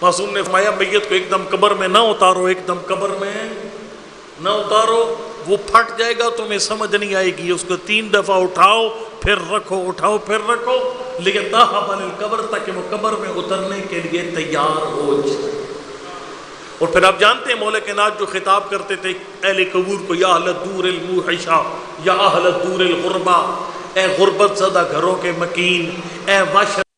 معصوم نے فرمایا میت کو ایک دم قبر میں نہ اتارو، ایک دم قبر میں نہ اتارو، وہ پھٹ جائے گا تمہیں سمجھ نہیں آئے گی، اس کو 3 دفعہ اٹھاؤ پھر رکھو، اٹھاؤ پھر رکھو، لیکن تاہب علی القبر، تاکہ وہ قبر میں اترنے کے لیے تیار ہو جائے۔ اور پھر آپ جانتے ہیں مولا کائنات جو خطاب کرتے تھے اہل قبور کو، یا اہل الدور الموحشہ، یا اہل الدور الغربہ، اے غربت زدہ گھروں کے مکین، اے وحشت،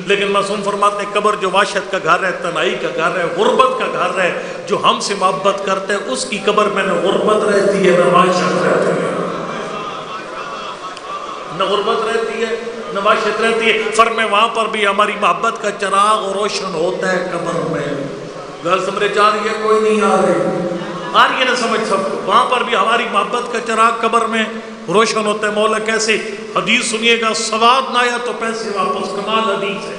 لیکن معصوم فرماتے ہیں قبر جو وحشت کا گھر ہے، تنہائی کا گھر ہے، غربت کا گھر ہے، جو ہم سے محبت کرتے ہیں اس کی قبر میں نہ غربت رہتی ہے نہ وحشت رہتی ہے، نہ غربت رہتی ہے نہ وحشت رہتی ہے۔ فرمائے وہاں پر بھی ہماری محبت کا چراغ روشن ہوتا ہے قبر میں۔ گل سمجھ آ رہی ہے؟ کوئی نہیں آ رہی ہے نا سمجھ سب کو؟ وہاں پر بھی ہماری محبت کا چراغ قبر میں روشن ہوتا ہے۔ مولا کیسے؟ حدیث سنیے گا، سواد نہ آیا تو پیسے واپس، کمال حدیث ہے۔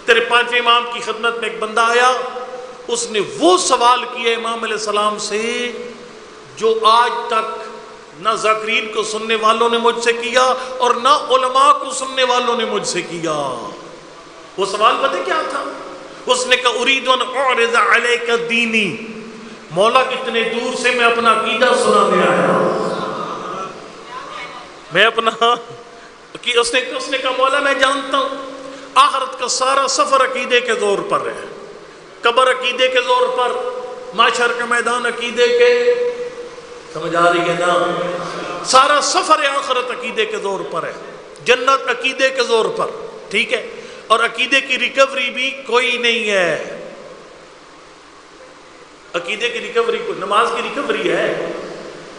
تیرے 5ویں امام کی خدمت میں ایک بندہ آیا، اس نے وہ سوال کیا امام علیہ السلام سے جو آج تک نہ ذاکرین کو سننے والوں نے مجھ سے کیا اور نہ علماء کو سننے والوں نے مجھ سے کیا۔ وہ سوال پتہ کیا تھا؟ اس نے کہا اريد ان اعرض عليك دینی، مولا اتنے دور سے میں اپنا عقیدہ سنانے آیا، میں اپنا اس نے کہا مولا میں جانتا ہوں آخرت کا سارا سفر عقیدے کے زور پر ہے، قبر عقیدے کے زور پر، معاشر کا میدان عقیدے کے، سمجھ آ رہی ہے نا؟ سارا سفر آخرت عقیدے کے زور پر ہے، جنت عقیدے کے زور پر، ٹھیک ہے؟ اور عقیدے کی ریکوری بھی کوئی نہیں ہے، عقیدے کی ریکوری کوئی، نماز کی ریکوری ہے،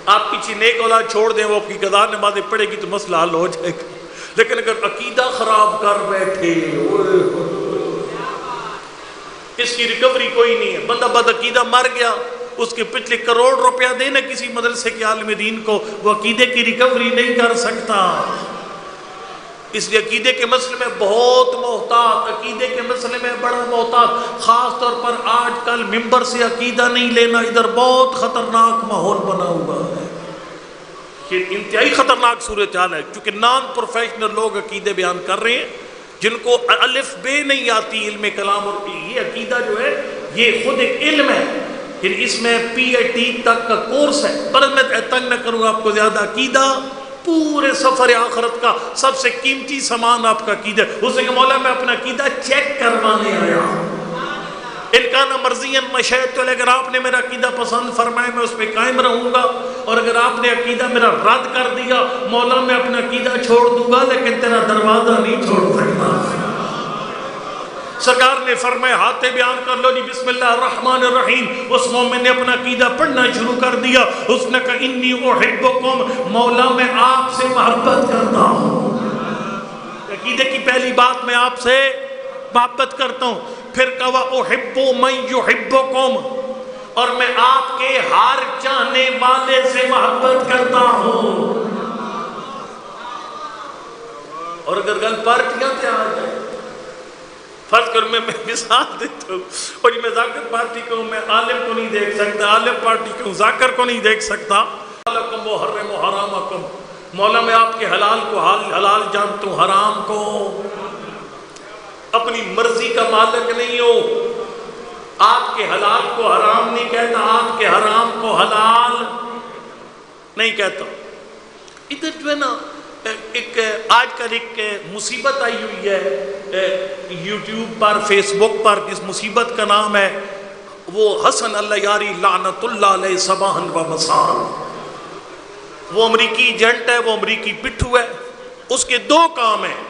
آپ کسی نیک اولاد چھوڑ دیں وہ آپ کی قضا نمازیں پڑھے گی تو مسئلہ حل ہو جائے گا، لیکن اگر عقیدہ خراب کر بیٹھے اس کی ریکوری کوئی نہیں ہے۔ بندہ بد عقیدہ مر گیا، اس کے پچھلے کروڑ روپیہ دینا کسی مدرسے کے عالم دین کو، وہ عقیدے کی ریکوری نہیں کر سکتا۔ اس لیے عقیدے کے مسئلے میں بہت محتاط، عقیدے کے مسئلے میں بڑا محتاط، خاص طور پر آج کل ممبر سے عقیدہ نہیں لینا، ادھر بہت خطرناک ماحول بنا ہوا ہے، یہ انتہائی خطرناک صورتحال ہے، کیونکہ نان پروفیشنل لوگ عقیدے بیان کر رہے ہیں جن کو الف بے نہیں آتی علم کلام، اور یہ عقیدہ جو ہے یہ خود ایک علم ہے، یعنی اس میں PhD تک کا کورس ہے۔ پر میں تنگ نہ کروں آپ کو زیادہ، عقیدہ پورے سفر آخرت کا سب سے قیمتی سامان آپ کا عقیدہ۔ اس نے کہا مولا میں اپنا عقیدہ چیک کروانے آیا، ان کا نہ مرضین مشیت تو، اگر آپ نے میرا عقیدہ پسند فرمائے میں اس پہ قائم رہوں گا، اور اگر آپ نے عقیدہ میرا رد کر دیا مولا میں اپنا عقیدہ چھوڑ دوں گا، لیکن تیرا دروازہ نہیں چھوڑ سکتا۔ سرکار نے فرمایا ہاتھ بیان کر لو جی، بسم اللہ الرحمن الرحیم۔ اس مومن نے اپنا عقیدہ پڑھنا شروع کر دیا، اس نے کہا انی احبکم، مولا میں آپ سے محبت کرتا ہوں، عقیدے کی پہلی بات میں آپ سے محبت کرتا ہوں۔ پھر کہا احب من یحبکم، اور میں آپ کے ہر چاہنے والے سے محبت کرتا ہوں۔ اور اگر گل پارٹیاں تے آ جائے، فرض کر میں مثال دیتا ہوں، اور یہ میں ذاکر پارٹی کو میں عالم کو نہیں دیکھ سکتا، عالم پارٹی کو ذاکر کو نہیں دیکھ سکتا، لکم محرم حرامکم، مولا میں آپ کے حلال کو حلال جانتا ہوں، حرام کو اپنی مرضی کا مالک نہیں ہو، آپ کے حلال کو حرام نہیں کہتا، آپ کے حرام کو حلال نہیں کہتا۔ ادھر جو ہے نا ایک آج کل ایک مصیبت آئی ہوئی ہے یوٹیوب پر، فیس بک پر، جس مصیبت کا نام ہے وہ حسن اللہ یاری لعنت اللہ علیہ صباحً و مساء۔ وہ امریکی ایجنٹ ہے، وہ امریکی پٹھو ہے، اس کے 2 کام ہیں،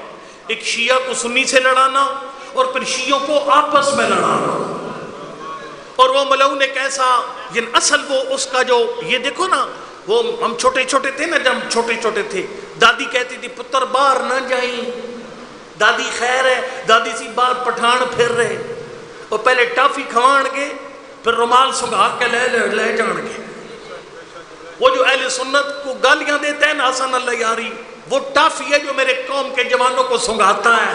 ایک شیعہ کو سنی سے لڑانا اور پھر شیعوں کو آپس میں لڑانا۔ اور وہ ملعون ایک ایسا، یعنی اصل وہ اس کا جو، یہ دیکھو نا، وہ ہم چھوٹے چھوٹے تھے نا، جب ہم چھوٹے چھوٹے تھے دادی کہتی تھی پتر باہر نہ جائیں، دادی خیر ہے، دادی سی باہر پٹھان پھر رہے، وہ پہلے ٹافی کھوان گے پھر رومال سگا کے لے جان گے۔ وہ جو اہل سنت کو گالیاں دیتے ہیں نا حسن اللہ یاری، وہ ٹافی ہے جو میرے قوم کے جوانوں کو سنگاتا ہے،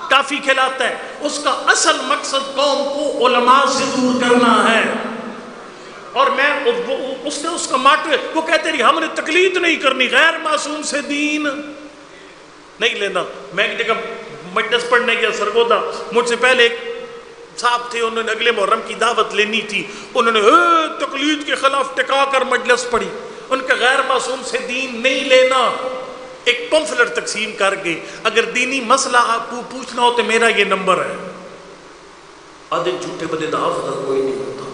ٹافی کھلاتا ہے، اس کا اصل مقصد قوم کو علماء سے دور کرنا ہے۔ اور میں اس نے اس کا ماٹو ہے، وہ کہتے رہی ہم نے تقلید نہیں کرنی، غیر معصوم سے دین نہیں لینا۔ میں ایک جگہ مجلس پڑھنے گیا سرگودا، مجھ سے پہلے ایک صاحب تھے، انہوں نے اگلے محرم کی دعوت لینی تھی، انہوں نے تقلید کے خلاف ٹکا کر مجلس پڑھی، ان کا غیر معصوم سے دین نہیں لینا، ایک پمفلٹ تقسیم کر کے اگر دینی مسئلہ آپ کو پوچھنا ہو تو میرا یہ نمبر ہے۔ آدھے جھوٹے بدے دا حافظ کوئی نہیں ہوتا،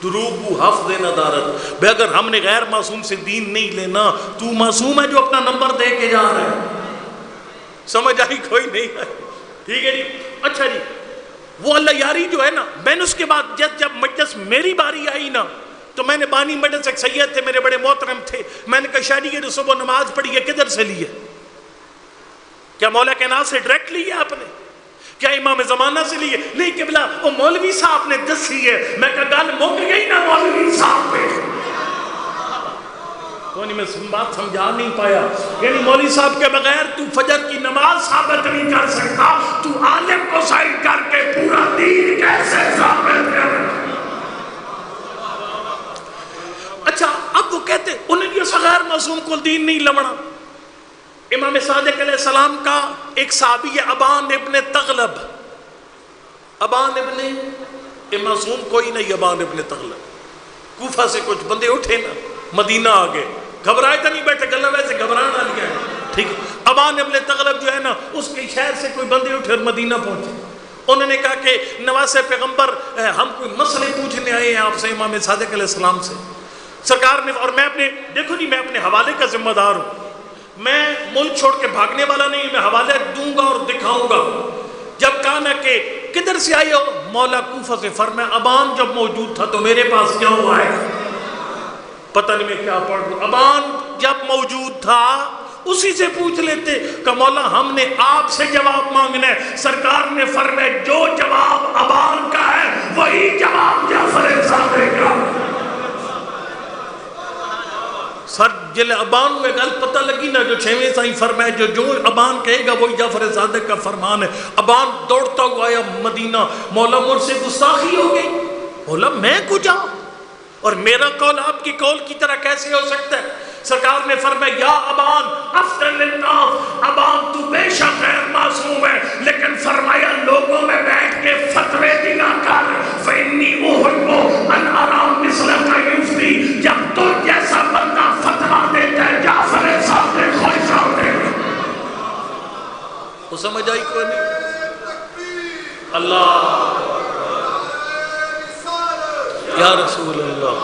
دروغ حافظ ندارت بے، اگر ہم نے غیر معصوم سے دین نہیں لینا، تو معصوم ہے جو اپنا نمبر دے کے جا رہا ہے، سمجھ آئی کوئی نہیں ہے؟ ٹھیک ہے جی، اچھا جی، وہ اللہ یاری جو ہے نا، میں نے اس کے بعد جب مجلس میری باری آئی نا، تو میں نے بانی مجلس ایک سید تھے میرے بڑے محترم تھے، میں نے کہا شاید یہ جو صبح نماز پڑھی ہے کدھر سے لی ہے؟ کیا مولا کائنات سے ڈائریکٹ لی ہے آپ نے؟ کیا امام زمانہ سے لی ہے؟ نہیں قبلہ، وہ مولوی صاحب نے دسی ہے۔ میں کہا گل مک گئی نا مولوی صاحب پہ، کونی میں بات سمجھا نہیں پایا، یعنی مولوی صاحب کے بغیر تو فجر کی نماز ثابت نہیں کر سکتا، تو عالم کو سائڈ کر کے پورا دین کیسے ثابت کر؟ اچھا اب وہ کہتے انہیں یہ غیر معصوم کو دین نہیں لمڑا۔ امام صادق علیہ السلام کا ایک صحابی ہے ابان ابن تغلب، ابان ابن معصوم کوئی نہیں، ابان ابن تغلب، کوفہ سے کچھ بندے اٹھے نا، مدینہ آگے، گھبرائے تو نہیں بیٹھے، گلہ ویسے گھبرانا لیا ہے، ٹھیک ہے۔ ابان ابن تغلب جو ہے نا، اس کے شہر سے کوئی بندے اٹھے اور مدینہ پہنچے، انہوں نے کہا کہ نواز پیغمبر ہم کوئی مسئلے پوچھنے آئے ہیں آپ سے، امام صادق علیہ السلام سے۔ سرکار نے، اور میں اپنے دیکھو جی، میں اپنے حوالے کا ذمہ دار ہوں، میں ملک چھوڑ کے بھاگنے والا نہیں، میں حوالے دوں گا اور دکھاؤں گا۔ جب کہا نا کہ کدھر سے آئے ہو، مولا کوفہ سے، فرمایا ابان جب موجود تھا تو میرے پاس کیا ہوا ہے؟ پتہ نہیں میں کیا پڑھ رہا، ابان جب موجود تھا اسی سے پوچھ لیتے کہ مولا ہم نے آپ سے جواب مانگنا ہے۔ سرکار نے فرمایا جو جواب ابان کا ہے وہی جواب جعفر صادق کا۔ سر جلے ابان میں گل پتہ لگی نا، جو چھویں سائیں فرمائے جو ابان کہے گا وہی جعفر صادق کا فرمان ہے۔ ابان دوڑتا ہوا آیا مدینہ، مولا مجھ سے گستاخی ہو گئی، مولا میں کو جاؤں اور میرا قول آپ کی قول کی طرح کیسے ہو سکتا ہے؟ سرکار نے فرمایا یا ابان افضل للناس، ابان تو بے شک غیر معصوم ہے، لیکن فرمایا لوگوں میں بیٹھ کے فتوے دیا کر، فإنی أحب أن أرى مثلك يفتي، جب تو جیسا بندہ فتوہ دیتا ہے جعفر صادق خوش ہوتے ہیں۔ وہ سمجھ آئی کوئی نہیں؟ اللہ یا رسول اللہ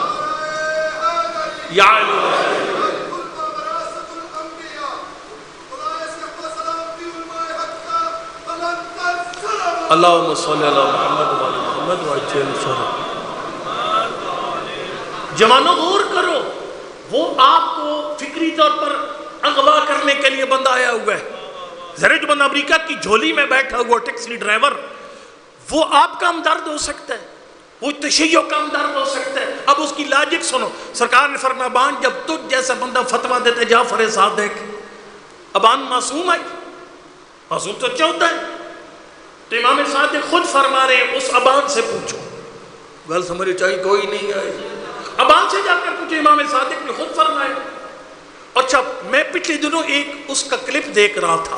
یا علی اللہم صلی علی محمد وعلی محمد وعجل فرح۔ جوانوں غور کرو، وہ آپ کو فکری طور پر اغوا کرنے کے لیے بندہ آیا ہوا ہے، ذرا جو بندہ امریکہ کی جھولی میں بیٹھا ہوا ٹیکسی ڈرائیور، وہ آپ کا ہمدرد ہو سکتا ہے، وہ تشیع کا ہمدرد ہو سکتا ہے۔ اب اس کی لاجک سنو، سرکار نے فرمایا ابان جب تجھ جیسا بندہ فتویٰ دیتا ہے جعفر صادق، ابان معصوم ہے، معصوم تو اچھا ہوتا ہے، تو امام صادق خود فرما رہے ہیں اس ابان سے پوچھو، گل سمجھے چاہیے کوئی نہیں آئے، ابان سے جا کر پوچھو، امام صادق نے خود فرمایا۔ اچھا میں پچھلے دنوں ایک اس کا کلپ دیکھ رہا تھا،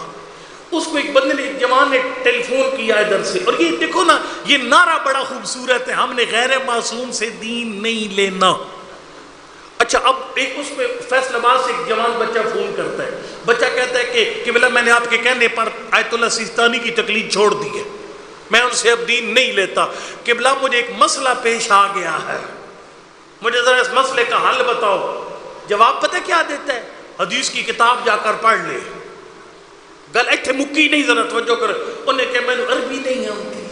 اس کو ایک بندے نے، ایک جوان نے ٹیلی فون کیا ادھر سے، اور یہ دیکھو نا، یہ نعرہ بڑا خوبصورت ہے، ہم نے غیر معصوم سے دین نہیں لینا۔ اچھا اب ایک اس میں فیصل آباد سے ایک جوان بچہ فون کرتا ہے، بچہ کہتا ہے کہ بلا میں نے آپ کے کہنے پر آیت اللہ سیستانی کی تقلید چھوڑ دی ہے، میں ان سے اب دین نہیں لیتا، کہ بلا مجھے ایک مسئلہ پیش آ گیا ہے، مجھے ذرا اس مسئلے کا حل بتاؤ۔ جواب پتہ کیا دیتا ہے؟ حدیث کی کتاب جا کر پڑھ لے۔ گل ایتھے مکی نہیں، ذرا توجہ کر، انہیں کہ میں نے عربی نہیں آتی،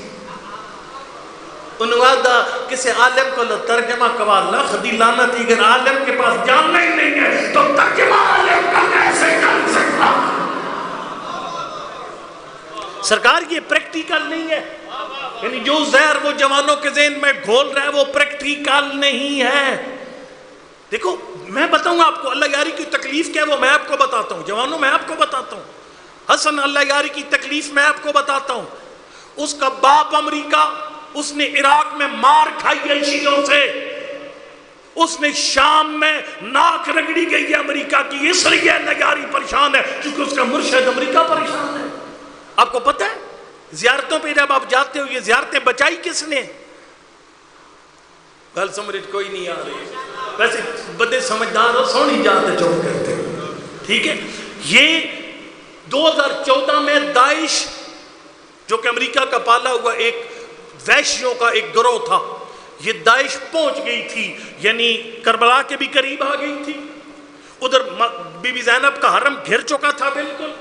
انہوں نے کسی عالم کو ترجمہ کوا لکھ دی لعنت، اگر عالم کے پاس جاننا ہی نہیں ہے تو ترجمہ عالم کا کیسے کر سکتا؟ سرکار یہ پریکٹیکل نہیں ہے، یعنی جو زہر وہ جوانوں کے ذہن میں گھول رہا ہے وہ پریکٹیکل نہیں ہے۔ دیکھو میں بتاؤں آپ کو اللہ یاری کی تکلیف کیا ہے، وہ میں آپ کو بتاتا ہوں، جوانوں میں آپ کو بتاتا ہوں، حسن اللہ یاری کی تکلیف میں آپ کو بتاتا ہوں۔ اس کا باپ امریکہ، اس نے عراق میں مار کھائی ہے شیعوں سے، اس نے شام میں ناک رگڑی گئی ہے امریکہ کی، اس لیے اللہ یاری پریشان ہے کیونکہ اس کا مرشد امریکہ پریشان ہے۔ آپ کو پتہ ہے زیارتوں پہ جب آپ جاتے ہو یہ زیارتیں بچائی کس نے؟ گل سمجھ کوئی نہیں آ رہی، ویسے بڑے سمجھدار ہو، سونی جاتے چوک کرتے ہیں، ٹھیک ہے۔ یہ 2014 میں داعش جو کہ امریکہ کا پالا ہوا ایک وحشیوں کا ایک گروہ تھا، یہ داعش پہنچ گئی تھی، یعنی کربلا کے بھی قریب آ گئی تھی، ادھر بی بی زینب کا حرم گھر چکا تھا، بالکل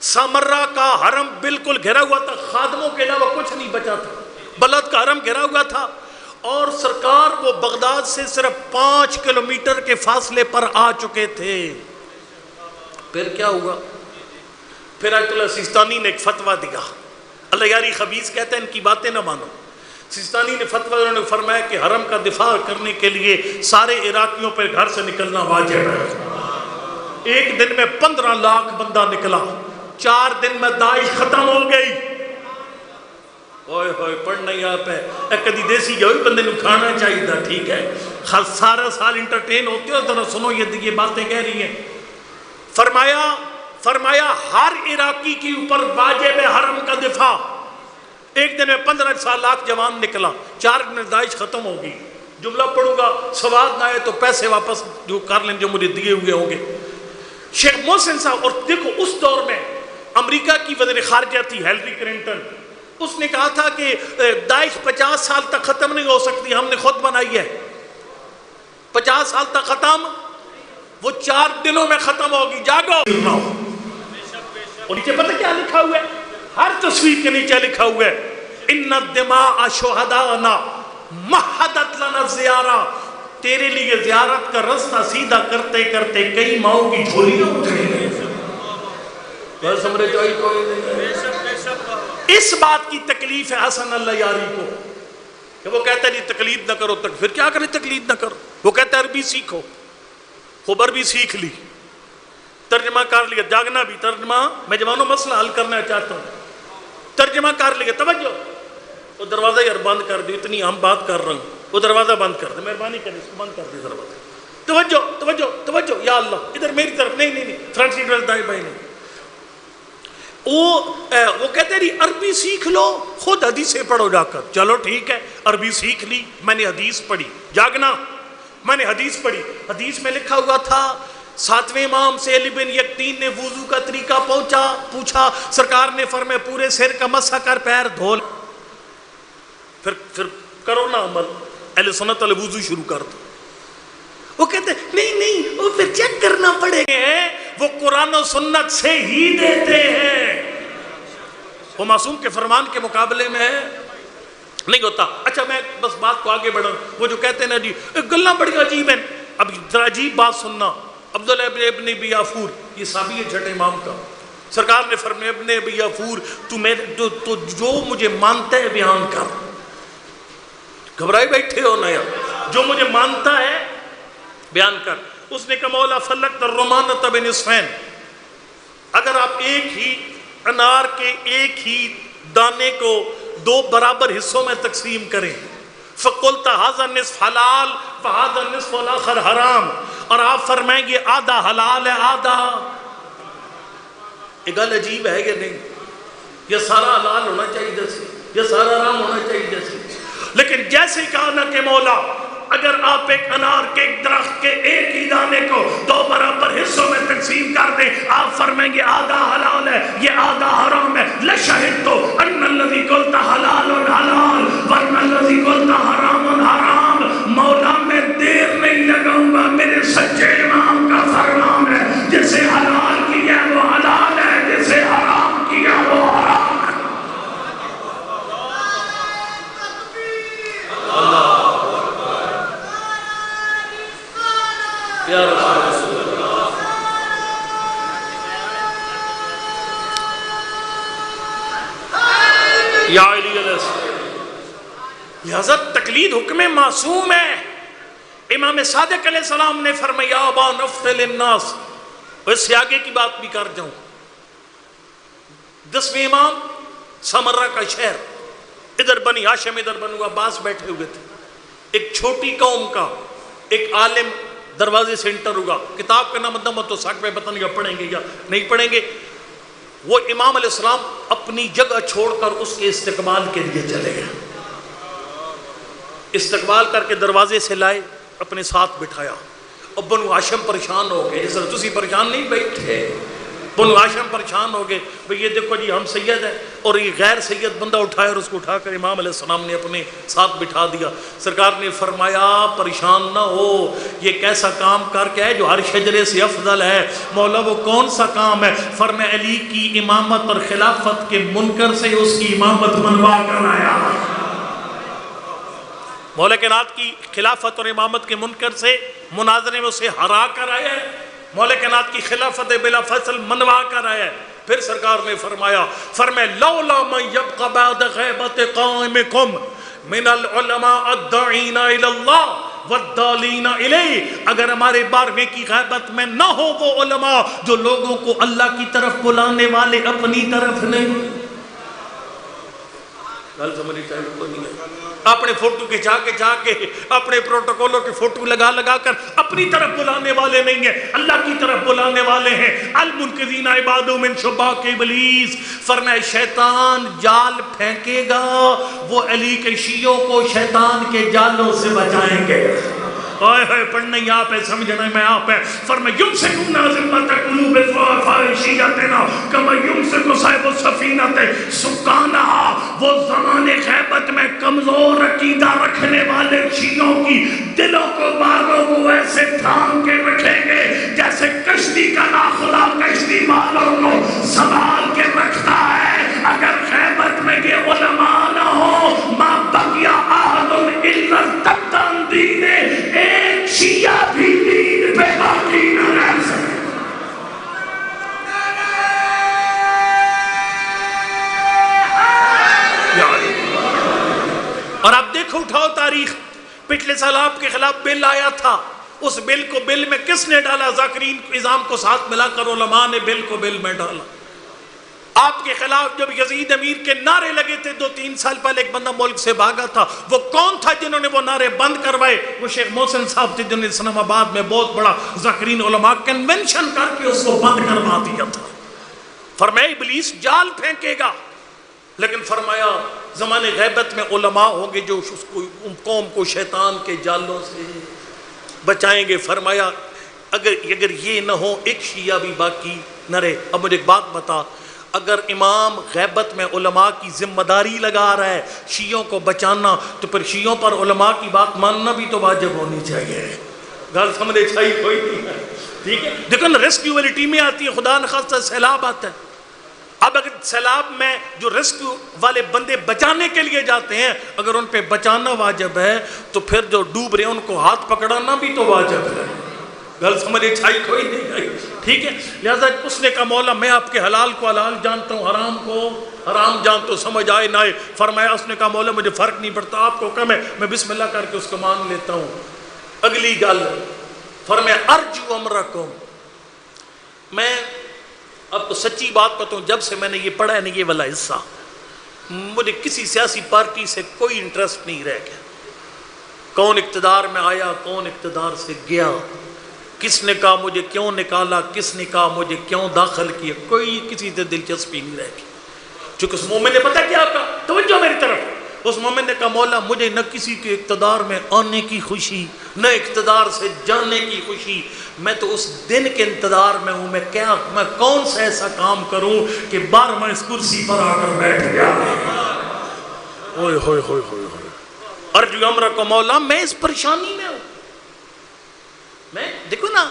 سامرہ کا حرم بالکل گھرا ہوا تھا، خادموں کے علاوہ کچھ نہیں بچا تھا، بلد کا حرم گھرا ہوا تھا، اور سرکار وہ بغداد سے صرف 5 کلومیٹر کے فاصلے پر آ چکے تھے۔ پھر کیا ہوا؟ پھر آیت اللہ سیستانی نے ایک فتویٰ دیا، اللہ یاری خبیث کہتے ہیں ان کی باتیں نہ مانو۔ سیستانی نے فتویٰ، انہوں نے فرمایا کہ حرم کا دفاع کرنے کے لیے سارے عراقیوں پر گھر سے نکلنا واجب ہے۔ ایک دن میں 15 لاکھ بندہ نکلا، 4 دن میں داعش ختم ہو گئی۔ اوئے ہوئے پڑھنا ہی آپ ہے، ایک کدی دیسی جوئی بندے نو کھانا چاہیے تھا، ٹھیک ہے، سارا سال انٹرٹین ہوتے ہو ذرا سنو یہ باتیں کہہ رہی ہیں۔ فرمایا ہر عراقی کے اوپر واجب ہے حرم کا دفاع۔ ایک دن میں 15 لاکھ جوان نکلا، 4 دن میں داعش ختم ہوگی۔ جملہ پڑھوں گا، سواد نہ آئے تو پیسے واپس جو کر لیں جو مجھے دیے ہوئے ہوں گے۔ شیخ محسن صاحب، اور دیکھو اس دور میں امریکہ کی وزیر خارجہ تھی ہیلری کلنٹن، اس نے کہا تھا کہ داعش 50 سال تک ختم نہیں ہو سکتی، ہم نے خود بنائی ہے 50 سال تک ختم، وہ 4 دنوں میں ختم ہوگی، جاگو۔ اور نیچے پتہ کیا لکھا ہوا ہے؟ ہر تصویر کے نیچے لکھا ہوا ہے ان الدماء شہداءنا مہدت لنا زیارہ، تیرے لیے زیارت کا رستہ سیدھا کرتے کرتے کئی ماؤں کی جھولیاں اٹھ گئی۔ بس سمجھے جو کوئی نہیں، اس بات کی تکلیف ہے حسن اللہ یاری کو کہ وہ کہتا ہے جی تقلید نہ کرو، پھر کیا کرے تقلید نہ کرو؟ وہ کہتا ہے عربی سیکھو، خوب عربی سیکھ لی، ترجمہ کر لیا، جاگنا بھی ترجمہ، میں جوانوں مسئلہ حل کرنا چاہتا ہوں، ترجمہ کر لیا، توجہ، وہ دروازہ یار بند کر دی، اتنی ہم بات کر رہا ہوں، وہ دروازہ بند کر دے، مہربانی کریں اس کو بند کر دی دروازہ، توجہ توجہ توجہ، یا اللہ ادھر میری طرف، نہیں فرنٹ سیٹ والے دائیں بائیں نہیں۔ وہ کہتے ہیں عربی سیکھ لو، خود حدیثیں پڑھو جا کر، چلو ٹھیک ہے عربی سیکھ لی، میں نے حدیث پڑھی، جاگنا، میں نے حدیث پڑھی، حدیث میں لکھا ہوا تھا 7ویں امام سے علی بن یقطین نے وضو کا طریقہ پوچھا، سرکار نے فرمایا پورے سر کا مسح کر پیر دھو، پھر کرو نا عمل، اہل سنت والے وضو شروع کر دو۔ وہ کہتے ہیں نہیں وہ پھر چیک کرنا پڑے گا، وہ قرآن و سنت سے ہی دیتے ہیں، وہ معصوم کے فرمان کے مقابلے میں نہیں ہوتا۔ اچھا میں بس بات کو آگے بڑھا، وہ جو کہتے ہیں نا جی گلہ بڑی عجیب ہیں، اب ذرا عجیب بات سننا، عبداللہ ابن ابی یافور، یہ صحابی ہے چھٹے امام کا، سرکار نے فرمایا ابن ابی یافور تو جو مجھے مانتا ہے بیان کر، گھبرائے بیٹھے ہو نا یار، جو مجھے مانتا ہے بیان کر۔ اس نے کہا مولا فلک در رومانت بن اسفین، اگر آپ ایک ہی انار کے ایک ہی دانے کو 2 برابر حصوں میں تقسیم کریں، فقلت ھذا نصف حلال وھذا النصف الاخر حرام، اور آپ فرمائیں گے آدھا حلال ہے آدھا، یہ گل عجیب ہے یا نہیں؟ یہ سارا حلال ہونا چاہیے جیسے، یہ سارا حرام ہونا چاہیے جیسے، لیکن جیسے کہا نا کہ مولا اگر آپ ایک انار کے ایک درخت کے ایک ہی دانے کو 2 برابر حصوں میں تقسیم کر دیں، آپ فرمائیں گے آدھا حلال ہے یہ آدھا حرام ہے، لشہدت ان الذی قلت حلال حلال ورن الذی قلت حرام حرام، مولا میں دیر نہیں لگاؤں گا، میرے سچے امام کا فرمان ہے جسے حلال کیا وہ حلال ہے، جسے حرام کیا وہ حرام ہے۔ اللہ یا رسول اللہ، یا علی علیہ السلام، لہذا تقلید حکم معصوم ہے۔ امام صادق علیہ السلام نے فرمایا ابا نفل الناس، اس سے آگے کی بات بھی کر جاؤں، 10ویں امام سمرہ کا شہر، ادھر بنی ہاشم ادھر بنو عباس بیٹھے ہوئے تھے، ایک چھوٹی قوم کا ایک عالم دروازے سے انٹر ہوگا، کتاب کا نام مدمت و ساق میں بتن گا، پڑھیں گے یا نہیں پڑھیں گے، وہ امام علیہ السلام اپنی جگہ چھوڑ کر اس کے استقبال کے لیے چلے گئے. استقبال کر کے دروازے سے لائے, اپنے ساتھ بٹھایا. اور بنو ہاشم پریشان ہو گئے, جیسے تسی پریشان نہیں بیٹھے, بنو ہاشم پریشان ہو گئے. بھئی یہ دیکھو جی ہم سید ہیں اور یہ غیر سید بندہ اٹھایا اور اس کو اٹھا کر امام علیہ السلام نے اپنے ساتھ بٹھا دیا. سرکار نے فرمایا پریشان نہ ہو, یہ کیسا کام کر کے ہے جو ہر شجرے سے افضل ہے. مولا وہ کون سا کام ہے؟ فرمایا علی کی امامت اور خلافت کے منکر سے اس کی امامت منوا کر آیا. مولا کائنات کی خلافت اور امامت کے منکر سے مناظرے میں اسے ہرا کر آیا ہے. مولا کائنات کی خلافت بلا فصل منوا کر آیا ہے. پھر سرکار نے فرمایا لولا من یبقى بعد غیبت قائمکم من العلماء الداعین الی اللہ والدالین الیہ, اگر ہمارے بارے کی غیبت میں نہ ہو وہ علماء جو لوگوں کو اللہ کی طرف بلانے والے اپنی طرف نہیں. گل سمجھنی چاہیے تو نہیں ہے. اپنے فوٹو کھچا کے اپنے پروٹوکولوں کے فوٹو لگا کر اپنی طرف بلانے والے نہیں ہیں, اللہ کی طرف بلانے والے ہیں. المنقذین عباد من شباک ابلیس. فرمایا شیطان جال پھینکے گا, وہ علی کے شیعوں کو شیطان کے جالوں سے بچائیں گے. پڑھنا ہی آپ ہے, سمجھنا میں آپ ہے. فرمایا یمسکون ذمۃ قلوب الضعفاء شیعتنا کما یمسک صاحب السفینۃ سکانہا. وہ زمانے غیبت میں کمزور عقیدہ رکھنے والے شیعوں کی دلوں کو باروں کو ایسے تھام کے رکھیں گے جیسے کشتی کا ناخدا کشتی والوں کو سنبھال کے رکھتا ہے. اگر غیبت میں یہ علماء نہ ہو ما بقی احد الا ارتد عن دینہ, ایک شیعہ بھی دین پہ باقی نہ رہ سکے. اور آپ دیکھو اٹھاؤ تاریخ, پچھلے سال آپ کے خلاف بل آیا تھا, اس بل میں کس نے ڈالا؟ ذاکرین نظام کو ساتھ ملا کر علماء نے بل میں ڈالا. آپ کے خلاف جب یزید امیر کے نعرے لگے تھے 2-3 سال پہلے, ایک بندہ ملک سے بھاگا تھا, وہ کون تھا جنہوں نے وہ نعرے بند کروائے؟ وہ شیخ محسن صاحب تھے جنہوں نے اسلام آباد میں بہت بڑا ذاکرین علماء کنونشن کر کے اس کو بند کروا دیا تھا. فرمایا ابلیس جال پھینکے گا, لیکن فرمایا زمانے غیبت میں علماء ہوں گے جو اس کو قوم کو شیطان کے جالوں سے بچائیں گے. فرمایا اگر یہ نہ ہو ایک شیعہ بھی باقی نہ رہے. اب مجھے ایک بات بتا, اگر امام غیبت میں علماء کی ذمہ داری لگا رہا ہے شیعوں کو بچانا, تو پھر شیعوں پر علماء کی بات ماننا بھی تو واجب ہونی چاہیے. گل سمجھے چاہیے کوئی نہیں ہے, ٹھیک ہے. دیکھو نا ریسکیو والی ٹیمیں آتی ہیں, خدا نخواستہ سیلاب آتا ہے. اب اگر سیلاب میں جو ریسکیو والے بندے بچانے کے لیے جاتے ہیں, اگر ان پہ بچانا واجب ہے تو پھر جو ڈوب رہے ہیں ان کو ہاتھ پکڑانا بھی تو واجب ہے. گل سمجھے چھائی کوئی نہیں آئی, ٹھیک ہے. لہذا اس نے کہا مولا میں آپ کے حلال کو حلال جانتا ہوں, حرام کو حرام جانتا ہوں, سمجھ آئے نہ آئے. فرمایا اس نے کہا مولا مجھے فرق نہیں پڑتا, آپ کو کم ہے, میں بسم اللہ کر کے اس کو مان لیتا ہوں. اگلی گل فرمایا ارجو امرکم. میں اب تو سچی بات بتاؤں, جب سے میں نے یہ پڑھا ہے نا یہ والا حصہ, مجھے کسی سیاسی پارٹی سے کوئی انٹرسٹ نہیں رہ گیا. کون اقتدار میں آیا, کون اقتدار سے گیا, کس نے کہا مجھے کیوں نکالا, کس نے کہا مجھے کیوں داخل کیا, کوئی کسی سے دلچسپی نہیں رہ گئی. چونکہ اس مومن نے پتہ کیا کہا, توجہ میری طرف, اس مومن نے کہا مولا مجھے نہ کسی کے اقتدار میں آنے کی خوشی, نہ اقتدار سے جانے کی خوشی, میں تو اس دن کے انتظار میں ہوں. میں کون سا ایسا کام کروں کہ بار میں اس کرسی پر آ کر بیٹھ گیا. اوئے ہوئے ہوئے ہوئے ہوئے, ارجو امرکم مولا میں اس پریشانی میں ہوں. میں دیکھو نا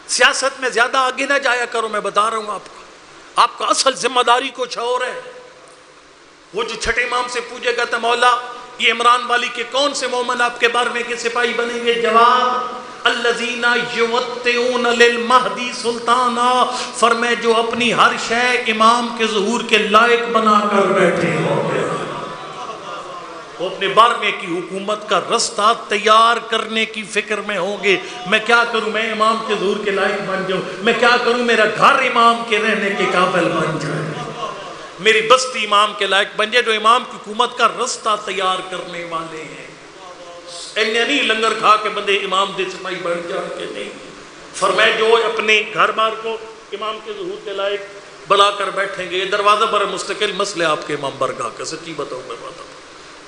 سیاست میں زیادہ آگے نہ جایا کرو, میں بتا رہا ہوں آپ کو, آپ کا اصل ذمہ داری کچھ اور ہے. وہ جو چھٹے امام سے پوچھے گا تھا مولا یہ عمران والی کے کون سے مومن آپ کے بارے میں کے سپاہی بنیں گے؟ جواب الذین یوطئون للمہدی سلطانا. فرمائے جو اپنی ہر شے امام کے ظہور کے لائق بنا کر بیٹھے ہوں گے. وہ اپنے بارے کی حکومت کا رستہ تیار کرنے کی فکر میں ہوں گے. میں کیا کروں میں امام کے ظہور کے لائق بن جاؤں, میں کیا کروں میرا گھر امام کے رہنے کے قابل بن جائے, میری بستی امام کے لائق بن جائے. جو امام کی حکومت کا رستہ تیار کرنے والے ہیں, اینے نہیں لنگر کھا کے بندے امام دے سپاہی بن جان کے نہیں. فرمائے جو اپنے گھر بار کو امام کے ظہور کے لائق بلا کر بیٹھیں گے، دروازہ پر مستقل مسئلے آپ کے امام برگاہ کا، سچی بتاؤں میں بات،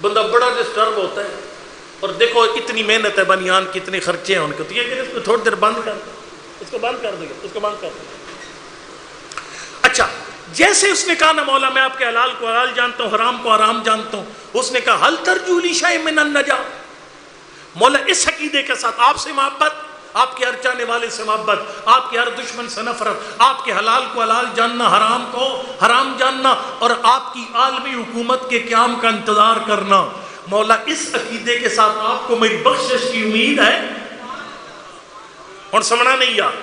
بندہ بڑا ڈسٹرب ہوتا ہے. اور دیکھو اتنی محنت ہے بنیان کی، اتنے خرچے ہیں ان کو، تو یہ کہ اس کو تھوڑی دیر بند کر دو، اس کو بند کر دو، اس کو بند کر دو. اچھا جیسے اس نے کہا نا مولا میں آپ کے حلال کو حلال جانتا ہوں، حرام کو حرام جانتا ہوں، اس نے کہا حل ترجو لی شیء من النجاۃ. مولا اس عقیدے کے ساتھ آپ سے محبت، آپ کے ہر چاہنے والے سے محبت، آپ کے ہر دشمن سے نفرت، آپ کے حلال کو حلال جاننا، حرام کو حرام جاننا، اور آپ کی عالمی حکومت کے قیام کا انتظار کرنا. مولا اس عقیدے کے ساتھ آپ کو میری بخشش کی امید ہے. اور سمجھنا نہیں یار،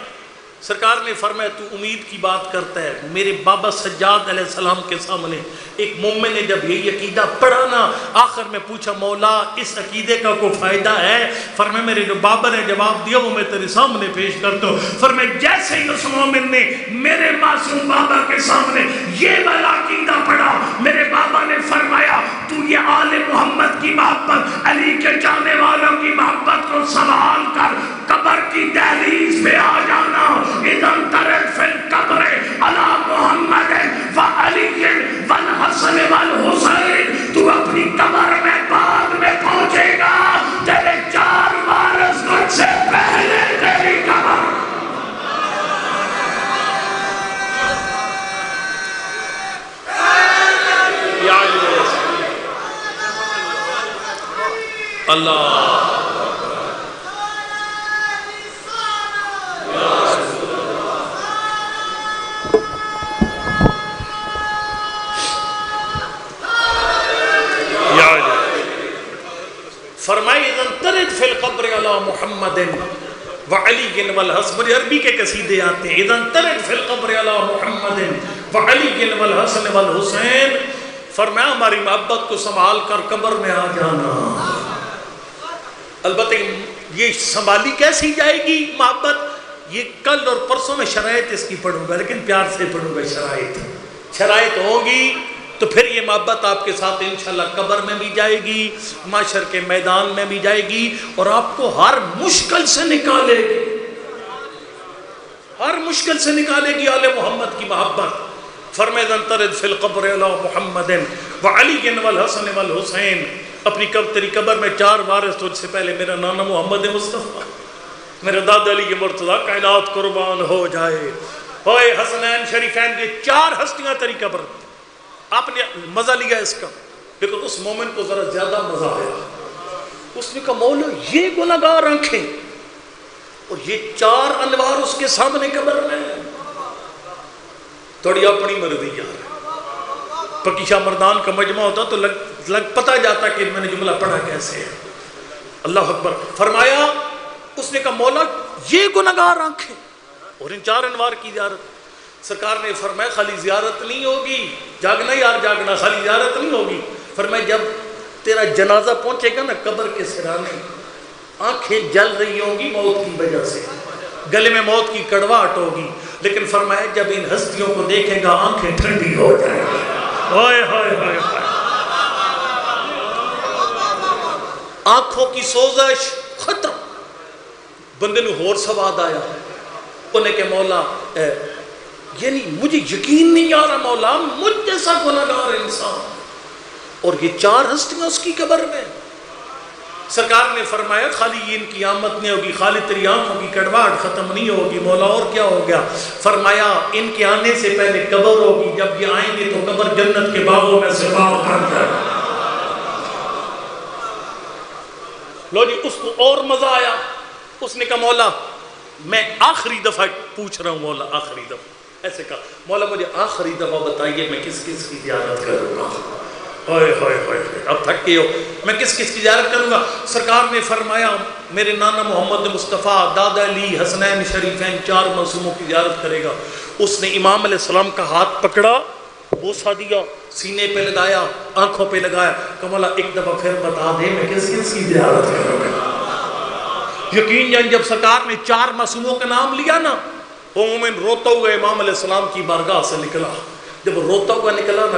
سرکار نے فرمایا تو امید کی بات کرتا ہے. میرے بابا سجاد علیہ السلام کے سامنے ایک مومن نے جب یہ عقیدہ پڑھا نا، آخر میں پوچھا مولا اس عقیدے کا کوئی فائدہ ہے؟ فرمایا میرے جو بابا نے جواب دیا وہ میں تیرے سامنے پیش کرتا ہوں. فرمایا جیسے ہی اس مومن نے میرے معصوم بابا کے سامنے یہ والا عقیدہ پڑھا، میرے بابا نے فرمایا تو یہ آل محمد کی محبت، علی کے جانے والوں کی محبت کو سنبھال کر قبر کی دہلیز پہ آ جانا. اذن ترد فی القبر علی محمد وعلی والحسن والحسین. تو اپنی قبر میں بعد میں پہنچے گا، تیرے 4 وارث تجھ سے پہلے تیری قبر. اللہ فرمائی اذن ترد فی القبر علی محمد وعلی والحسن. مجھے عربی کے قصیدے آتے ہیں. اذن ترد فی القبر علی محمد وعلی والحسن والحسین. فرمایا ہماری محبت کو سنبھال کر قبر میں آ جانا. البتہ یہ سنبھالی کیسی جائے گی محبت؟ یہ کل اور پرسوں میں شرائط اس کی پڑھوں گا، لیکن پیار سے پڑھوں گا. شرائط ہوگی تو پھر یہ محبت آپ کے ساتھ انشاءاللہ قبر میں بھی جائے گی، معاشر کے میدان میں بھی جائے گی، اور آپ کو ہر مشکل سے نکالے گی، ہر مشکل سے نکالے گی آل محمد کی محبت. فرمایا اذن ترد فی القبر علی محمد وعلی والحسن والحسین. اپنی تیری قبر میں 4 وارث تجھ سے پہلے میرا نانا محمد مصطفیٰ، میرے دادا علی مرتضیٰ، کائنات قربان ہو جائے، ہوئے حسنین شریفین کے 4 ہستیاں تیری قبر. آپ نے مزہ لیا اس کا، لیکن اس مومن کو ذرا زیادہ مزہ آیا. اس نے کہا مولا یہ گناہگار آنکھیں اور یہ 4 انوار اس کے سامنے قبر میں، تھوڑی اپنی مرضی یار. پکی شاہ مردان کا مجمع ہوتا تو لگ پتہ جاتا کہ میں نے جملہ پڑھا کیسے ہے. اللہ اکبر. فرمایا اس نے کہا مولا یہ گناہگار آنکھیں اور ان 4 انوار کی زیارت. سرکار نے فرمایا خالی زیارت نہیں ہوگی، جاگنا یار جاگنا، خالی زیارت نہیں ہوگی. فرمایا جب تیرا جنازہ پہنچے گا نا قبر کے سرانے، آنکھیں جل رہی ہوں گی موت کی وجہ سے، گلے میں موت کی کڑواہٹ ہوگی، لیکن فرمایا جب ان ہستیوں کو دیکھے گا آنکھیں ٹھنڈی ہو جائیں گی. ہائے ہائے ہائے ہائے. آنکھوں کی سوزش ختم. بندے نے اور سواد آیا، انہیں کہ مولا یعنی مجھے یقین نہیں آ رہا مولا، مجھ جیسا گناہگار انسان اور یہ 4 ہستیاں اس کی قبر میں. سرکار نے فرمایا خالی ان کی آمد نہیں ہوگی، خالی تیری آنکھوں کی کڑواہٹ ختم نہیں ہوگی. مولا اور کیا ہو گیا؟ فرمایا ان کے آنے سے پہلے قبر ہوگی، جب یہ آئیں گے تو قبر جنت کے باغوں میں سے باغ بن جائے. لو جی اس کو اور مزہ آیا. اس نے کہا مولا میں آخری دفعہ پوچھ رہا ہوں، مولا آخری دفعہ. ایسے کہا مولا مجھے آخری دفعہ بتائیے میں کس کس کی زیارت کروں گا. ہوئے ہوئے ہوئے اب تھک گئے ہو، میں کس کس کی زیارت کروں گا؟ سرکار نے فرمایا میرے نانا محمد مصطفیٰ، دادا علی، حسنین شریفین 4 معصوموں کی زیارت کرے گا. اس نے امام علیہ السلام کا ہاتھ پکڑا، بوسہ دیا، سینے پہ لگایا، آنکھوں پہ لگایا. کہ مولا ایک دفعہ پھر بتا دے میں کس کس کی زیارت کروں گا. یقین جان جب سرکار نے 4 معصوموں کا نام لیا نا، وہ مومن روتا ہوا امام علیہ السلام کی بارگاہ سے نکلا. جب روتا ہوا نکلا نا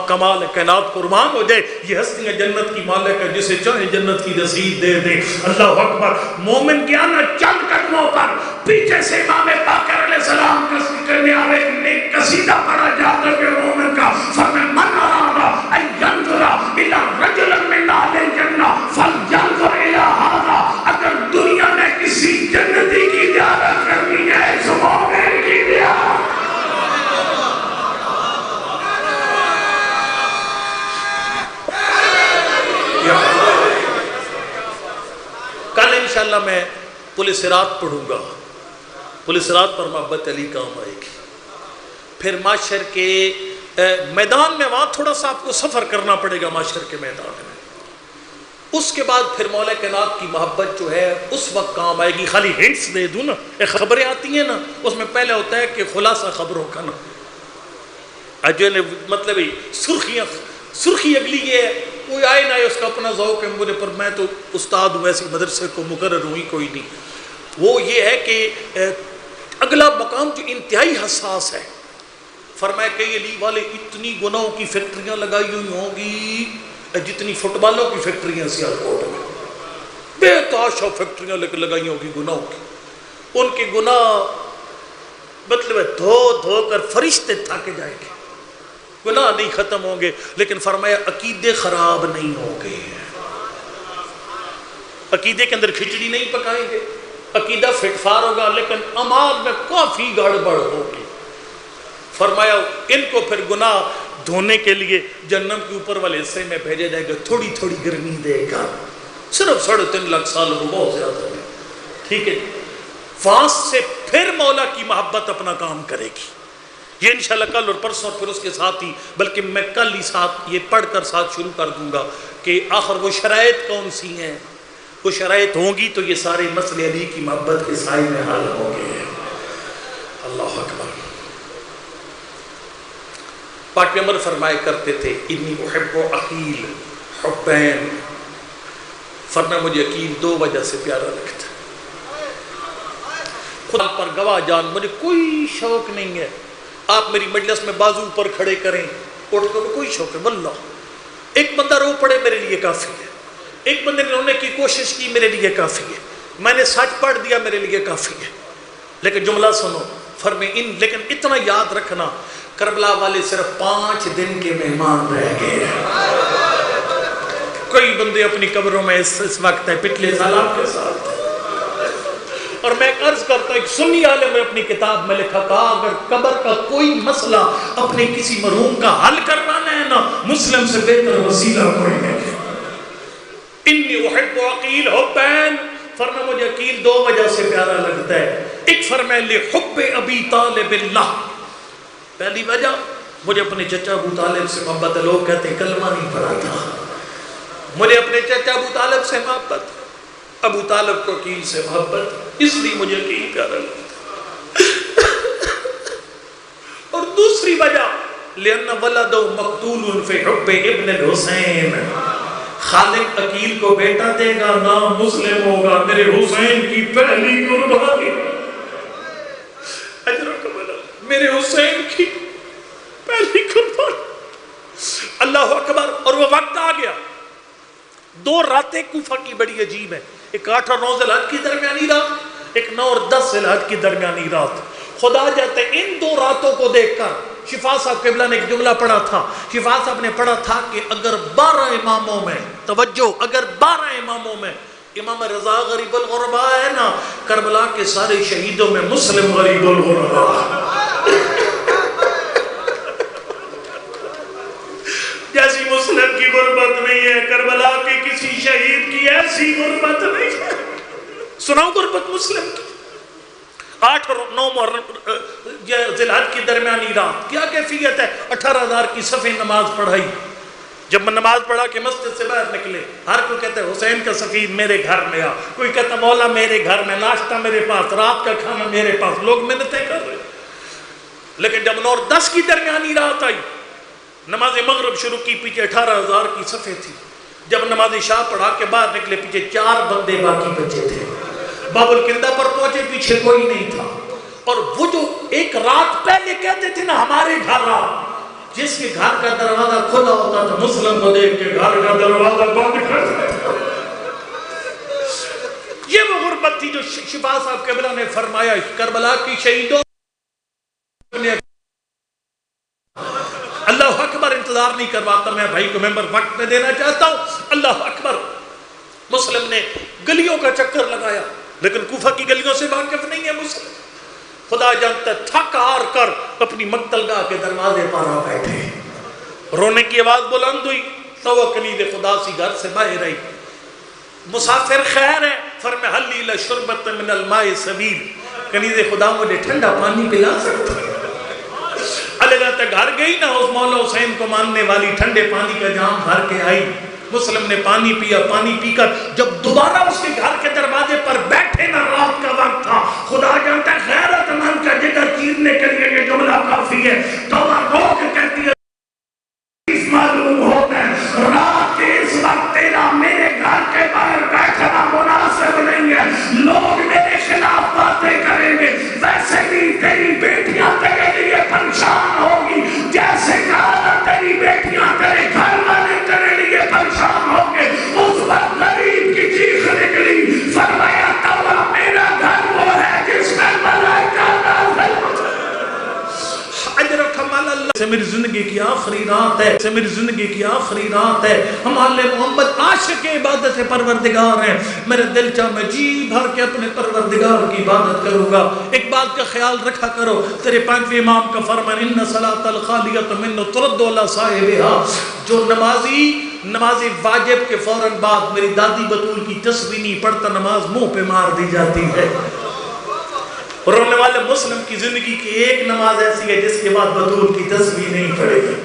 کمال کائنات قربان ہو جائے، یہ ہستیاں جنت کی مالک ہے، جسے چاہے جنت کی رسید دے دے۔ اللہ اکبر۔ مومن گیا نا چند قدموں پر، پیچھے سے امام باقر علیہ السلام کرنے آئے ایک قصیدہ پڑھا جاتا ہے مومن کا، فرمایا من اراد ان ينظر الى رجل من اہل الجنہ فلینظر الى ھذا۔ اگر دنیا میں کسی جنتی کی زیارت کرنی ہے اس مومن کی زیارت۔ کل انشاءاللہ میں پل صراط پڑھوں گا، پل صراط پر محبت علی کام آئے گی۔ پھر معاشر کے میدان میں وہاں تھوڑا سا آپ کو سفر کرنا پڑے گا معاشر کے میدان میں، اس کے بعد پھر مولا کائنات کی محبت جو ہے اس وقت کام آئے گی۔ خالی ہنٹس دے دوں نا، ایک خبریں آتی ہیں نا، اس میں پہلے ہوتا ہے کہ خلاصہ خبروں کا نا، جو مطلب سرخی اگلی یہ ہے، کوئی آئے نہ اس کا اپنا ذوق ہے مجھے، پر میں تو استاد ہوں، ایسے مدرسے کو مقرر ہوئی کوئی نہیں۔ وہ یہ ہے کہ اگلا مقام جو انتہائی حساس ہے، فرمایا کہ علی والے اتنی گناہوں کی فیکٹریاں لگائی ہوئی ہوں گی جتنی فٹ بالوں کی فیکٹریاں سیالکوٹ میں، بے تحاشا فیکٹریاں لگائی ہوگی گناہوں کی۔ ان کے گناہ مطلب دھو دھو کر فرشتے تھک جائیں گے، گناہ نہیں ختم ہوں گے، لیکن فرمایا عقیدے خراب نہیں ہوں گے، عقیدے کے اندر کھچڑی نہیں پکائیں گے، عقیدہ فٹ فار ہوگا، لیکن اعمال میں کافی گڑبڑ ہوگی۔ فرمایا ان کو پھر گناہ دھونے کے لیے جہنم کے اوپر والے حصے میں بھیجا جائے گا، تھوڑی تھوڑی گرمی دے گا، صرف 3.5 لاکھ سال ہو، بہت زیادہ ہے، ٹھیک ہے۔ وہاں سے پھر مولا کی محبت اپنا کام کرے گی۔ یہ انشاءاللہ کل اور پرسوں اور پھر اس کے ساتھ ہی، بلکہ میں کل ہی ساتھ یہ پڑھ کر ساتھ شروع کر دوں گا کہ آخر وہ شرائط کون سی ہیں، وہ شرائط ہوں گی تو یہ سارے مسئلے علی کی محبت کے سائے میں حل ہوں گے۔ اللہ اکبر۔ پاک پیغمبر فرمایا کرتے تھے انی احب عقیل حبین، فرمایا مجھے عقیل 2 وجہ سے پیارا لگتا ہے۔ خدا پر گواہ جان مجھے کوئی شوق نہیں ہے، آپ میری مجلس میں بازو پر کھڑے کریں اٹھ کر، کوئی شوق ہے واللہ، ایک بندہ رو پڑے میرے لیے کافی ہے، ایک بندے نے رونے کی کوشش کی میرے لیے کافی ہے، میں نے سچ پڑھ دیا میرے لیے کافی ہے۔ لیکن جملہ سنو، لیکن اتنا یاد رکھنا کربلا والے صرف 5 دن کے مہمان رہ گئے ہیں۔ کئی بندے اپنی قبروں میں اس وقت ہے، پچھلے سال آپ کے ساتھ، اور میں عرض کرتا ہوں ایک سنی عالم نے اپنی کتاب میں لکھا، کہا اگر قبر کا کوئی مسئلہ اپنے کسی مرحوم کا حل کروانا ہے نا، مسلم سے بہتر وسیلہ کوئی نہیں۔ انی احب عقیل حبین، فرمایا مجھے عقیل 2 وجہ سے پیارا لگتا ہے۔ ایک فرمایا لحب ابی طالب اللہ، پہلی وجہ مجھے اپنے چچا ابو طالب سے محبت ہے، لوگ کہتے ہیں کلمہ نہیں پڑھا تھا، مجھے اپنے چچا ابو طالب سے محبت، ابو طالب کو عقیل سے محبت، اس لیے مجھے عقیل پیارا لگتا ہے۔ اور دوسری وجہ لأن ولدہ مقتول فی حب ابن الحسین، خالق عقیل کو بیٹا دے گا، نام مسلم ہوگا، میرے حسین کی پہلی قربانی، میرے حسین کی پہلی قربانی۔ اللہ اکبر۔ اور وہ وقت آ گیا، 2 راتیں کوفہ کی بڑی عجیب ہے، ایک 8 اور 9 ذی الحج کی درمیانی رات، ایک 9 اور 10 ذی الحج کی درمیانی رات۔ خدا جاتے ہیں ان 2 راتوں کو دیکھ کر شفا صاحب قبلہ نے ایک جملہ پڑھا تھا، شفا صاحب نے پڑھا تھا کہ اگر 12 اماموں میں، توجہ، اگر 12 اماموں میں امام رضا غریب الغرباء ہے نا، کربلا کے سارے شہیدوں میں مسلم غریب الغرباء، جیسی مسلم کی غربت نہیں ہے کربلا کے کسی شہید کی ایسی غربت نہیں ہے۔ سناؤ غربت مسلم کی۔ 8 اور 9 ذی الحج کی درمیانی رات، کیا کیفیت ہے؟ 18,000 کی صفیں نماز پڑھائی، جب نماز پڑھا کے مسجد سے باہر نکلے، ہر کوئی کہتا ہے حسین کا سفید میرے گھر میں آ، کوئی کہتا مولا میرے گھر میں، ناشتہ میرے پاس، رات کا کھانا میرے پاس، لوگ منتیں کر رہے۔ لیکن جب 9 اور 10 کی درمیانی رات آئی، نماز مغرب شروع کی، پیچھے 18,000 کی صفیں تھی، جب نماز عشاء پڑھا کے باہر نکلے، پیچھے 4 بندے باقی بچے تھے، باب الکندہ پر پہنچے، پیچھے کوئی نہیں تھا۔ اور وہ جو ایک رات پہلے کہتے تھے نا ہمارے گھر آ، جس کے گھر کا دروازہ کھلا ہوتا تھا مسلم کو دیکھ کے گھر کا دروازہ بند کر دیتا۔ یہ وہ غربت تھی جو شفا صاحب قبلہ نے فرمایا کربلا کی شہیدوں اللہ اکبر، انتظار نہیں کرواتا، میں بھائی کو ممبر وقت میں دینا چاہتا ہوں۔ اللہ اکبر، مسلم نے گلیوں کا چکر لگایا لیکن کوفہ کی گلیوں سے واقف نہیں ہے مسلم، خدا جانتا ہے تھک ہار کر اپنی مقتلگاہ کے دروازے پر آ بیٹھے، رونے کی آواز بلند ہوئی تو وہ کنید خدا سی گھر سے باہر آئی، مسافر خیر ہے، فرمائے حلی لشربت من الماء سبیل، کنید خدا مجھے ٹھنڈا پانی پلا سکتا ہے؟ اللہ تک گھر گئی نا اس مولا حسین کو ماننے والی، ٹھنڈے پانی کا جام بھر کے آئی، مسلم نے پانی پیا، پانی پی کر جب دوبارہ اس کے گھر کے دروازے پر بیٹھے نا، رات کا وقت تھا، خدا جانتا ہے غیرت مند کا جگر چیرنے کے لیے یہ جملہ کافی ہے، تو وہ روک کہتی ہے اس معلوم ہوتا ہے رات کے اس وقت تیرا میرے گھر کے باہر بیٹھنا مناسب نہیں ہے، لوگ میرے خلاف باتیں کریں گے، ویسے بھی تیری بیٹیاں تیرے لیے پریشان ہوگی جیسے کہ تیری بیٹیاں تیرے گھر والے تیرے لیے پریشان ہوں گے۔ اس وقت غریب کی چیخ نکلی، فرمایا توبہ میرا گھر وہ ہے جس میں ملائکہ نازل ہوتے ہیں۔ سے میری زندگی کی آخری رات ہے، سے میری زندگی کی آخری رات ہے، ہم آل محمد عاشق عبادت پروردگار ہیں، میرے دل چاہ میں جی بھر کے اپنے پروردگار کی عبادت کروں گا۔ ایک بات کا خیال رکھا کرو، تیرے پانچویں امام کا فرمان ان صلاۃ الخالیۃ من ترد علی صاحبها، جو نماز واجب کے فوراً بعد میری دادی بطول کی تسبیح نہیں پڑھتا نماز منہ پہ مار دی جاتی ہے۔ رونے والے مسلم کی زندگی کی ایک نماز ایسی ہے جس کے بعد بطول کی تسبیح نہیں پڑے گی،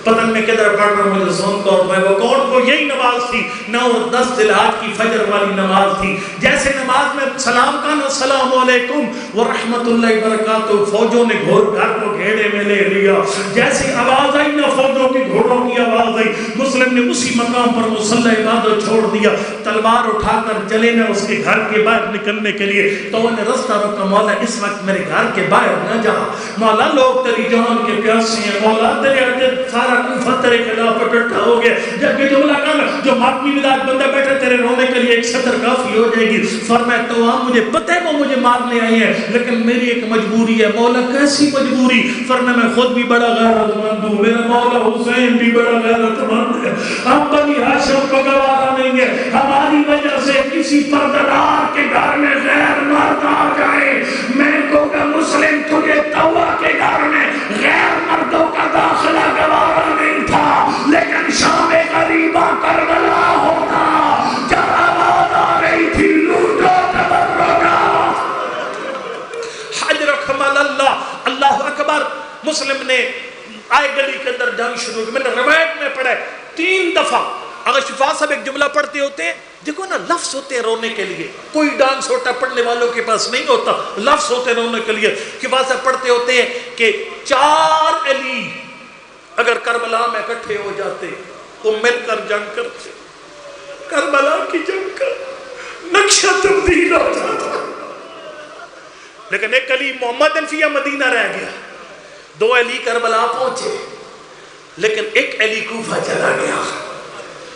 پتہ میں کدھر پڑھ رہا ہوں مجھے سنتا ہوں میں وہ کون، وہ یہی نماز تھی 9 اور 10 ذی الحجہ کی فجر والی نماز تھی، جیسے نماز میں سلام کا نا السلام علیکم ورحمت اللہ وبرکاتہ، فوجوں نے گھر کو گھیڑے میں لے لیا، جیسے آواز آئی نا فوجوں کی گھوڑوں کی آواز آئی، مسلم نے اسی مقام پر مصلی عبادت چھوڑ دیا، تلوار اٹھا کر چلے نا اس کے گھر کے باہر نکلنے کے لیے، تو انہیں رستہ روکا، مولا اس وقت میرے گھر کے باہر نہ جا، مولا لوگ تیری جان کے پیاسے ہیں، مولا تیرے سارا کوفہ تیرے خلاف اکٹھا ہو گیا، جب یہ جملہ کہا جو ماتمی مزاج بندہ بیٹھا تیرے رونے کے لیے ایک سطر کافی ہو جائے گی، فرمایا تو ہم مجھے پتہ ہے وہ مجھے مارنے آئی ہیں لیکن میری ایک مجبوری ہے، مولا کیسی مجبوری؟ فرمایا میں خود بھی بڑا غیرت مند ہوں، میرا مولا حسین بھی بڑا غیرت مند ہے، ہم بنی ہاشم کو گوارا نہیں ہے ہماری وجہ سے کسی پردگار کے گھر میں غیر مرد آ جائے، میں کو کہ مسلم تجھے توبہ کے گھر میں غیر مردوں کا داخلہ گوارا نہیں تھا، لیکن شام غریبہ کربلا ہوتا جب آواز آ رہی تھی لوٹو تبرکات حجرکم اللہ، اللہ اکبر۔ مسلم نے آئے گلی کے اندر جنگ شروع کی، میں نے روایت میں پڑھا 3 دفعہ، اگر شفا صاحب ایک جملہ پڑھتے ہوتے ہیں، دیکھو نا لفظ ہوتے ہیں رونے کے لیے، کوئی ڈانس ہوتا پڑھنے والوں کے پاس نہیں ہوتا، لفظ ہوتے رونے کے لیے، شفا صاحب پڑھتے ہوتے ہیں کہ 4 علی اگر کربلا میں اکٹھے ہو جاتے وہ مل کر جنگ کرتے، کربلا کی جنگ کا نقشہ تبدیل ہو جاتا، لیکن ایک علی محمد انفیہ مدینہ رہ گیا، 2 علی کربلا پہنچے، لیکن ایک علی کوفہ چلا گیا،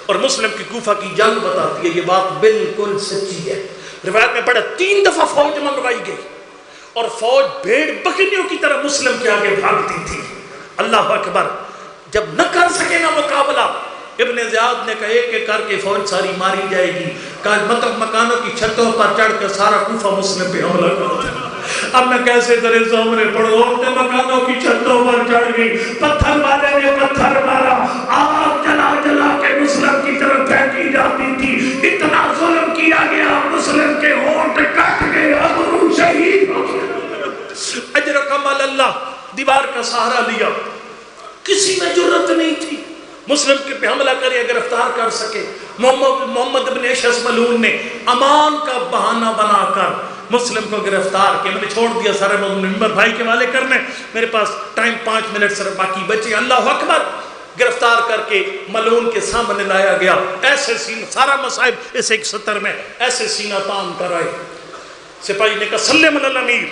اور مسلم کی کوفہ کی جنگ بتاتی ہے یہ بات بالکل سچی ہے۔ روایت میں پڑھا 3 دفعہ فوج منگوائی گئی اور فوج بھیڑ بکریوں کی طرح مسلم کے آگے بھاگتی تھی، اللہ اکبر۔ جب نہ کر سکے نا مقابلہ، ابن زیاد نے کہا ایک ایک کر کے فوج ساری ماری جائے گی، کہا مطلب مکانوں کی چھتوں پر چڑھ کر سارا کوفہ مسلم پہ حملہ کرتا، اب میں کیسے تیرے سامنے پڑھوں، عورتیں مکانوں کی چھتوں پر چڑھ گئی، پتھر والے نے پتھر مارا، آگ جلا جلا کے مسلم کی طرف پھینکی جاتی تھی، اتنا ظلم کیا گیا مسلم کے ہونٹ کٹ گئے، ابرو شہید ہو گیا۔ اجرکم اللہ، دیوار کا سہارا لیا، کسی میں جرت نہیں تھی مسلم کے پہ حملہ کرے گرفتار کر سکے۔ محمد بن اشعث ملعون نے امان کا بہانہ بنا کر مسلم کو گرفتار کیا۔ میں نے چھوڑ دیا سارے ممبر بھائی کے والے کرنے، میرے پاس ٹائم 5 منٹ صرف باقی بچے، اللہ اکبر۔ گرفتار کر کے ملعون کے سامنے لایا گیا، ایسے سینہ، سارا مصائب اس ایک سطر میں، ایسے سینہ تان کر آئے۔ سپاہی نے کہا سلم علی الامیر،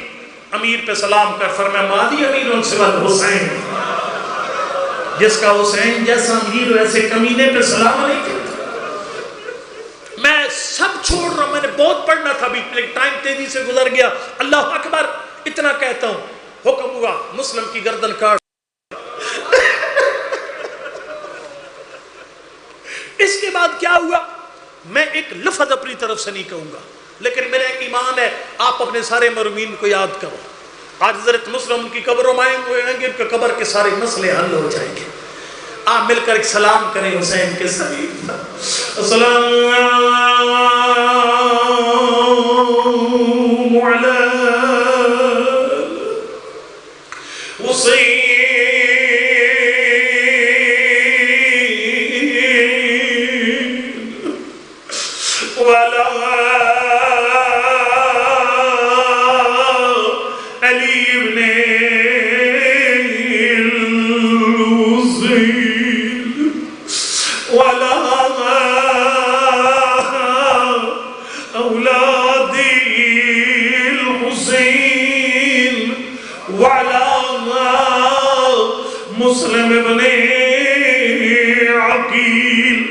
امیر پہ سلام کر، فرمایا ماضی امیر ان سے حسین، جس کا حسین جیسا امیر ویسے کمینے پہ سلام نہیں کرتا۔ میں سب چھوڑ رہا ہوں، میں نے بہت پڑھنا تھا بھی ٹائم تیزی سے گزر گیا۔ اللہ اکبر، اتنا کہتا ہوں، حکم ہوا مسلم کی گردن کاٹ۔ اس کے بعد کیا ہوا؟ میں ایک لفظ اپنی طرف سے نہیں کہوں گا، لیکن میرا ایک ایمان ہے، آپ اپنے سارے مرحومین کو یاد کرو۔ آج حضرت مسلم کی قبروں میں آئیں گے، ان کے قبر کے سارے مسئلے حل ہو جائیں گے۔ آپ مل کر ایک سلام کریں حسین کے صلیب پر۔ السلام علی حسین وعلی علی ابن اولاد الحسین وعلی مسلم ابن عقیل۔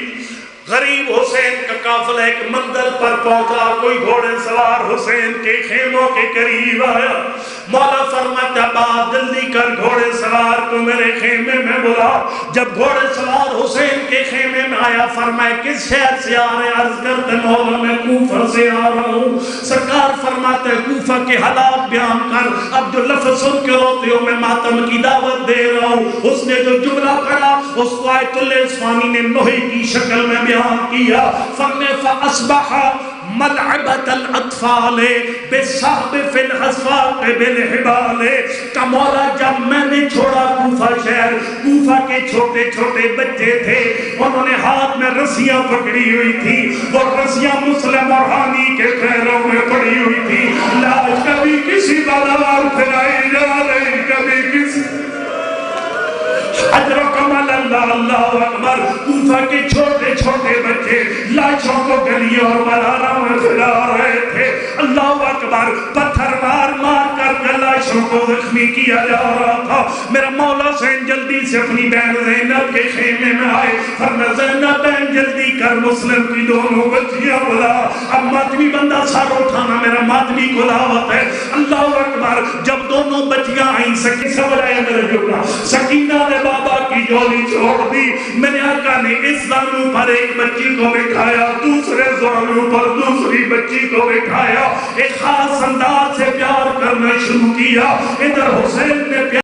غریب حسین کا قافلہ ایک منزل پر پہنچا، کوئی گھوڑے سوار حسین کے خیموں کے قریب آیا۔ مولا فرماتا بات جلدی کر، گھوڑے سوار کو میرے خیمے میں بلا۔ جب گھوڑے سوار حسین کے خیمے میں آیا، فرمایا کس شہر سے آ رہے؟ عرض کرتے مولا میں کوفہ سے آ رہا ہوں۔ سرکار فرماتے کوفہ کے حالات بیان کر، اب جو لفظ سن کے روتے ہو میں ماتم کی دعوت دے رہا ہوں۔ اس نے جو جملہ پڑھا اس کو آیت اللہ اسفانی نے نوحی کی شکل میں بیان کیا۔ فَأَصْبَحَ ملعبت الاطفال بسحب فی الحصفاق بالحبال۔ کا مولا جب میں نے چھوڑا کوفہ شہر، کوفہ کے چھوٹے چھوٹے بچے تھے، انہوں نے ہاتھ میں رسیاں پکڑی ہوئی تھی، وہ رسیاں مسلم اور حانی کے پیروں میں پڑی ہوئی تھی۔ لاش کبھی کسی بازار پھیلائی جا رہی، کبھی کسی اجر و کمال اللہ اللہ اکبر۔ کوفہ کے چھوٹے چھوٹے بچے لاشوں کو گلیوں اور بازاروں میں پھیلا رہے تھے۔ اللہ اکبر، پتھر مار مار کر لاشوں کو زخمی کیا جا رہا تھا۔ میرا مولا حسین جلدی سے اپنی بہن زینب کے خیمے میں آئے، فرمایا زینب بہن جلدی کر، مسلم کی دونوں بچیاں بلا۔ اب ماتمی بندہ سر اٹھانا، میرا ماتمی کو دعوت ہے۔ اللہ اکبر، جب دونوں بچیاں آئیں، سب رہے میرے جملہ، سکینہ نے بابا کی جولی چھوڑ دی۔ میرے آقا نے اس زانو پر ایک بچی کو بٹھایا، دوسرے زانو پر دوسری بچی کو بٹھایا، ایک خاص انداز سے پیار کرنا شروع کیا۔ ادھر حسین نے پیار